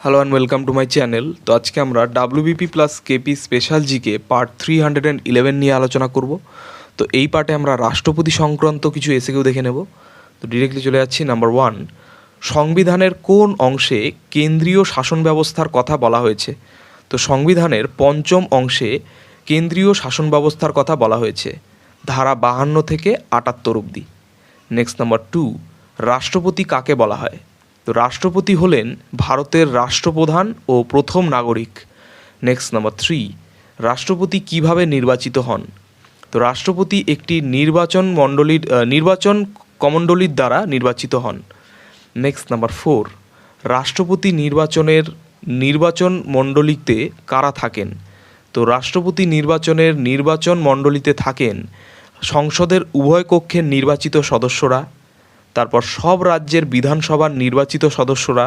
Hello and welcome to my channel. তো আজকে আমরা WBP plus KP special GK part 311 নিয়ে আলোচনা করব। তো এই পার্টে আমরা রাষ্ট্রপতি সংক্রান্ত কিছু এসেকেও দেখে নেব। তো ডিরেক্টলি চলে যাচ্ছি। নাম্বার 1, সংবিধানের কোন অংশে কেন্দ্রীয় শাসন ব্যবস্থার কথা বলা হয়েছে? তো সংবিধানের পঞ্চম অংশে কেন্দ্রীয় শাসন ব্যবস্থার কথা বলা হয়েছে, ধারা 52 থেকে 78 অবধি। নেক্সট নাম্বার 2, রাষ্ট্রপতি কাকে বলা হয়? তো রাষ্ট্রপতি হলেন ভারতের রাষ্ট্রপ্রধান ও প্রথম নাগরিক। নেক্সট নাম্বার 3, রাষ্ট্রপতি কিভাবে নির্বাচিত হন? তো রাষ্ট্রপতি একটি নির্বাচন কমণ্ডলীর দ্বারা নির্বাচিত হন। নেক্সট নাম্বার 4, রাষ্ট্রপতি নির্বাচন মণ্ডলীতে কারা থাকেন? তো রাষ্ট্রপতি নির্বাচন মণ্ডলীতে থাকেন সংসদের উভয় কক্ষের নির্বাচিত সদস্যরা, তারপর সব রাজ্যের বিধানসভার নির্বাচিত সদস্যরা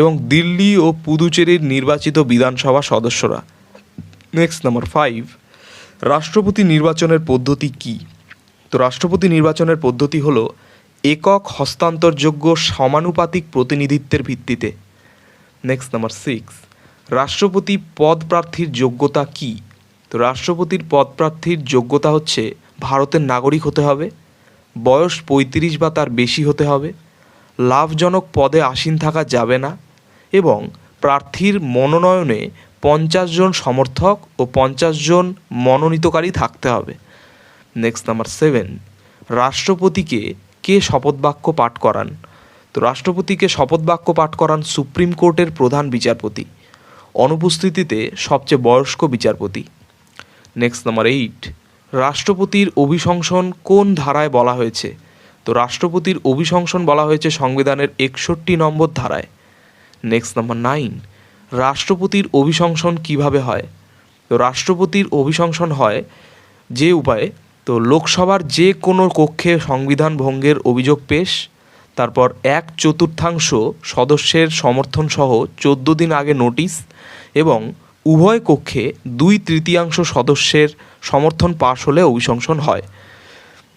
এবং দিল্লি ও পুদুচেরির নির্বাচিত বিধানসভা সদস্যরা। নেক্সট নাম্বার 5, রাষ্ট্রপতি নির্বাচনের পদ্ধতি কী? তো রাষ্ট্রপতি নির্বাচনের পদ্ধতি হলো একক হস্তান্তরযোগ্য সমানুপাতিক প্রতিনিধিত্বের ভিত্তিতে। নেক্সট নাম্বার 6, রাষ্ট্রপতি পদ প্রার্থীর যোগ্যতা কী? তো রাষ্ট্রপতির পদ প্রার্থীর যোগ্যতা হচ্ছে ভারতের নাগরিক হতে হবে, বয়স 35 বা তার বেশি হতে হবে, লাভজনক পদে আসীন থাকা যাবে না এবং প্রার্থীর মনোনয়নে 50 জন সমর্থক ও 50 জন মনোনীতকারী থাকতে হবে। নেক্সট নাম্বার 7, রাষ্ট্রপতিকে কে শপথবাক্য পাঠ করান? তো রাষ্ট্রপতিকে শপথবাক্য পাঠ করান সুপ্রিম কোর্টের প্রধান বিচারপতি, অনুপস্থিতিতে সবচেয়ে বয়স্ক বিচারপতি। নেক্সট নাম্বার 8, রাষ্ট্রপতির অভিশংসন কোন ধারায় বলা হয়েছে? তো রাষ্ট্রপতির অভিশংসন বলা হয়েছে সংবিধানের 61 নম্বর ধারায়। নেক্সট নাম্বার 9, রাষ্ট্রপতির অভিশংসন কিভাবে হয়? তো রাষ্ট্রপতির অভিশংসন হয় যে উপায়ে, তো লোকসভার যে কোনো কক্ষে সংবিধান ভঙ্গের অভিযোগ পেশ, তারপর 1/4 সদস্যের সমর্থন সহ 14 দিন আগে নোটিশ এবং উভয় কক্ষে 2/3 সদস্যের সমর্থন পাশ হলে অভিশংসন হয়।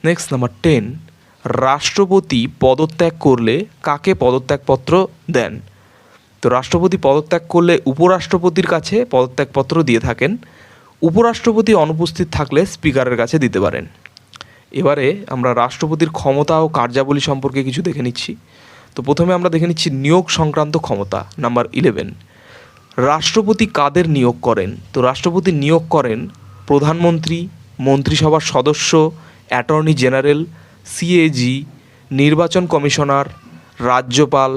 নেক্সট নাম্বার 10, রাষ্ট্রপতি পদত্যাগ করলে কাকে পদত্যাগপত্র দেন? তো রাষ্ট্রপতি পদত্যাগ করলে উপরাষ্ট্রপতির কাছে পদত্যাগপত্র দিয়ে থাকেন, উপরাষ্ট্রপতি অনুপস্থিত থাকলে স্পিকারের কাছে দিতে পারেন। এবারে আমরা রাষ্ট্রপতির ক্ষমতা ও কার্যাবলী সম্পর্কে কিছু দেখে নিচ্ছি। তো প্রথমে আমরা দেখে নিচ্ছি নিয়োগ সংক্রান্ত ক্ষমতা। নাম্বার 11, রাষ্ট্রপতি কাদের নিয়োগ করেন? তো রাষ্ট্রপতি নিয়োগ করেন প্রধানমন্ত্রী, মন্ত্রিসভার সদস্য, অ্যাটর্নি জেনারেল, সিএজি, নির্বাচন কমিশনার, রাজ্যপাল,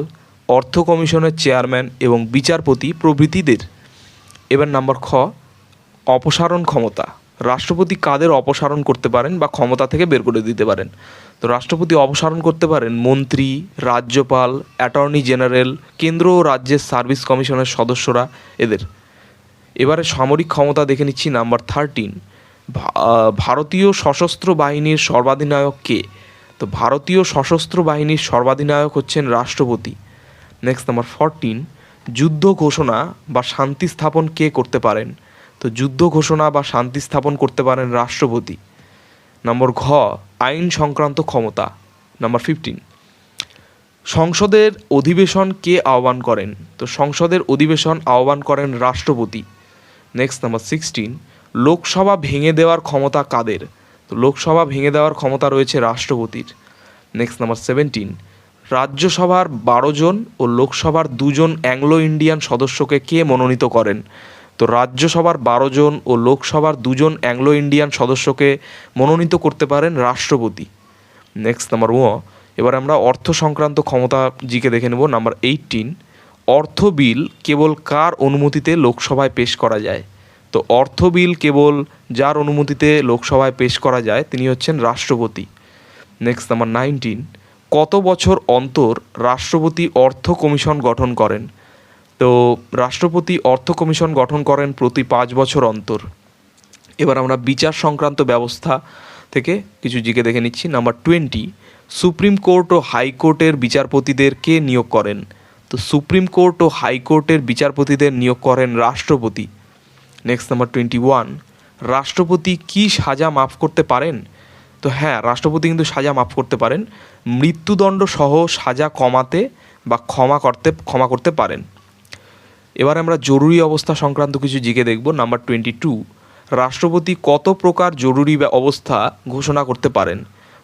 অর্থ কমিশনের চেয়ারম্যান এবং বিচারপতি প্রভৃতিদের। এবার নাম্বার খ, অপসারণ ক্ষমতা। রাষ্ট্রপতি কাদের অপসারণ করতে পারেন বা ক্ষমতা থেকে বের করে দিতে পারেন? তো রাষ্ট্রপতি অপসারণ করতে পারেন মন্ত্রী, রাজ্যপাল, অ্যাটর্নি জেনারেল, কেন্দ্র ও রাজ্যের সার্ভিস কমিশনের সদস্যরা এদের। এবারে সামরিক ক্ষমতা দেখে নিচ্ছি। নাম্বার 13, ভারতীয় সশস্ত্র বাহিনীর সর্বাধিনায়ক কে? তো ভারতীয় সশস্ত্র বাহিনীর সর্বাধিনায়ক হচ্ছেন রাষ্ট্রপতি। নেক্সট নাম্বার 14, যুদ্ধ ঘোষণা বা শান্তি স্থাপন কে করতে পারেন? তো যুদ্ধ ঘোষণা বা শান্তি স্থাপন করতে পারেন রাষ্ট্রপতি। নম্বর ঘ, আইন সংক্রান্ত ক্ষমতা। নাম্বার 15, সংসদের অধিবেশন কে আহ্বান করেন? তো সংসদের অধিবেশন আহ্বান করেন রাষ্ট্রপতি। নেক্সট নাম্বার 16, লোকসভা ভেঙে দেওয়ার ক্ষমতা কাদের? তো লোকসভা ভেঙে দেওয়ার ক্ষমতা রয়েছে রাষ্ট্রপতির। নেক্সট নাম্বার 17, রাজ্যসভার 12 জন ও লোকসভার 2 জন অ্যাংলো ইন্ডিয়ান সদস্যকে কে মনোনীত করেন? তো রাজ্যসভার 12 জন ও লোকসভার 2 জন অ্যাংলো ইন্ডিয়ান সদস্যকে মনোনীত করতে পারেন রাষ্ট্রপতি। নেক্সট নাম্বার এবার আমরা অর্থ সংক্রান্ত ক্ষমতা জিকে দেখে নেব। নাম্বার 18, অর্থ বিল কেবল কার অনুমতিতে লোকসভায় পেশ করা যায়? তো অর্থ বিল কেবল যার অনুমতিতে লোকসভায় পেশ করা যায় তিনি হচ্ছেন রাষ্ট্রপতি। নেক্সট নাম্বার 19, কত বছর অন্তর রাষ্ট্রপতি অর্থ কমিশন গঠন করেন? তো রাষ্ট্রপতি অর্থ কমিশন গঠন করেন প্রতি 5 বছর অন্তর। এবার আমরা বিচার সংক্রান্ত ব্যবস্থা থেকে কিছু জিকে দেখে নিচ্ছি। নাম্বার 20, সুপ্রিম কোর্ট ও হাইকোর্টের বিচারপতিদের কে নিয়োগ করেন? তো সুপ্রিম কোর্ট ও হাইকোর্টের বিচারপতিদের নিয়োগ করেন রাষ্ট্রপতি। নেক্সট নাম্বার 21, রাষ্ট্রপতি কি সাজা মাফ করতে পারেন? তো হ্যাঁ, রাষ্ট্রপতি কিন্তু সাজা মাফ করতে পারেন, মৃত্যুদণ্ড সহ সাজা কমাতে বা ক্ষমা করতে পারেন। এবার আমরা জরুরি অবস্থা সংক্রান্ত কিছু জিকে দেখব। নাম্বার 22, রাষ্ট্রপতি কত প্রকার জরুরি অবস্থা ঘোষণা করতে পারেন?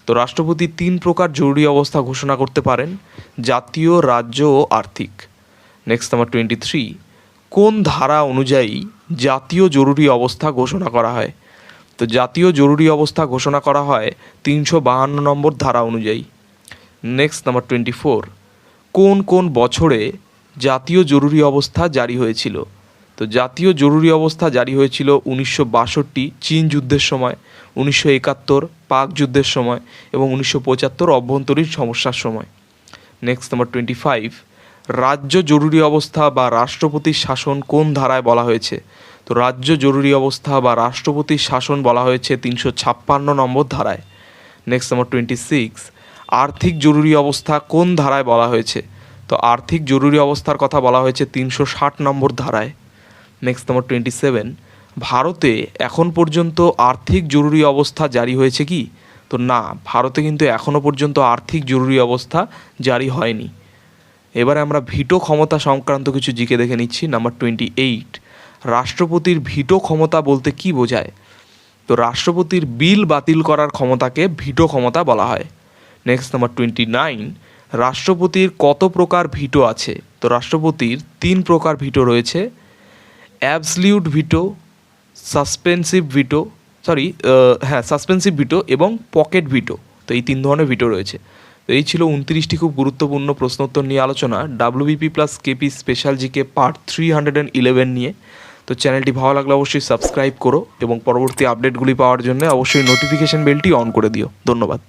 তো রাষ্ট্রপতি 3 প্রকার জরুরি অবস্থা ঘোষণা করতে পারেন, জাতীয়, রাজ্য ও আর্থিক। নেক্সট নাম্বার 23, কোন ধারা অনুযায়ী জাতীয় জরুরি অবস্থা ঘোষণা করা হয়? তো জাতীয় জরুরি অবস্থা ঘোষণা করা হয় 352 নম্বর ধারা অনুযায়ী। নেক্সট নাম্বার 24, কোন কোন বছরে জাতীয় জরুরি অবস্থা জারি হয়েছিল? তো জাতীয় জরুরি অবস্থা জারি হয়েছিল 1962 চীন যুদ্ধের সময়, 1971 পাক যুদ্ধের সময় এবং 1975 অভ্যন্তরীণ সমস্যার সময়। নেক্সট নাম্বার 25, রাজ্য জরুরি অবস্থা বা রাষ্ট্রপতির শাসন কোন ধারায় বলা হয়েছে? তো রাজ্য জরুরি অবস্থা বা রাষ্ট্রপতির শাসন বলা হয়েছে 356 নম্বর ধারায়। নেক্সট নাম্বার 26, আর্থিক জরুরি অবস্থা কোন ধারায় বলা হয়েছে? তো আর্থিক জরুরি অবস্থার কথা বলা হয়েছে 360 নম্বর ধারায়। নেক্সট নাম্বার 27, ভারতে এখন পর্যন্ত আর্থিক জরুরি অবস্থা জারি হয়েছে কি? তো না, ভারতে কিন্তু এখনও পর্যন্ত আর্থিক জরুরি অবস্থা জারি হয়নি। এবারে আমরা ভিটো ক্ষমতা সংক্রান্ত কিছু জিকে দেখে নিচ্ছি। নাম্বার 28, রাষ্ট্রপতির ভিটো ক্ষমতা বলতে কি বোঝায়? তো রাষ্ট্রপতির বিল বাতিল করার ক্ষমতাকে ভিটো ক্ষমতা বলা হয়। নেক্সট নাম্বার 29, রাষ্ট্রপতির কত প্রকার ভিটো আছে? তো রাষ্ট্রপতির 3 প্রকার ভিটো রয়েছে, অ্যাবসলিউট ভিটো, সাসপেন্সিভ ভিটো সাসপেন্সিভ ভিটো এবং পকেট ভিটো। তো এই 3 ধরনের ভিটো রয়েছে। তো এই ছিল 29টি খুব গুরুত্বপূর্ণ প্রশ্নোত্তর নিয়ে আলোচনা WBP plus KP special GK part 311 নিয়ে। তো চ্যানেলটি ভালো লাগলে অবশ্যই সাবস্ক্রাইব করো এবং পরবর্তী আপডেটগুলি পাওয়ার জন্য অবশ্যই নোটিফিকেশন বেলটি অন করে দিও। ধন্যবাদ।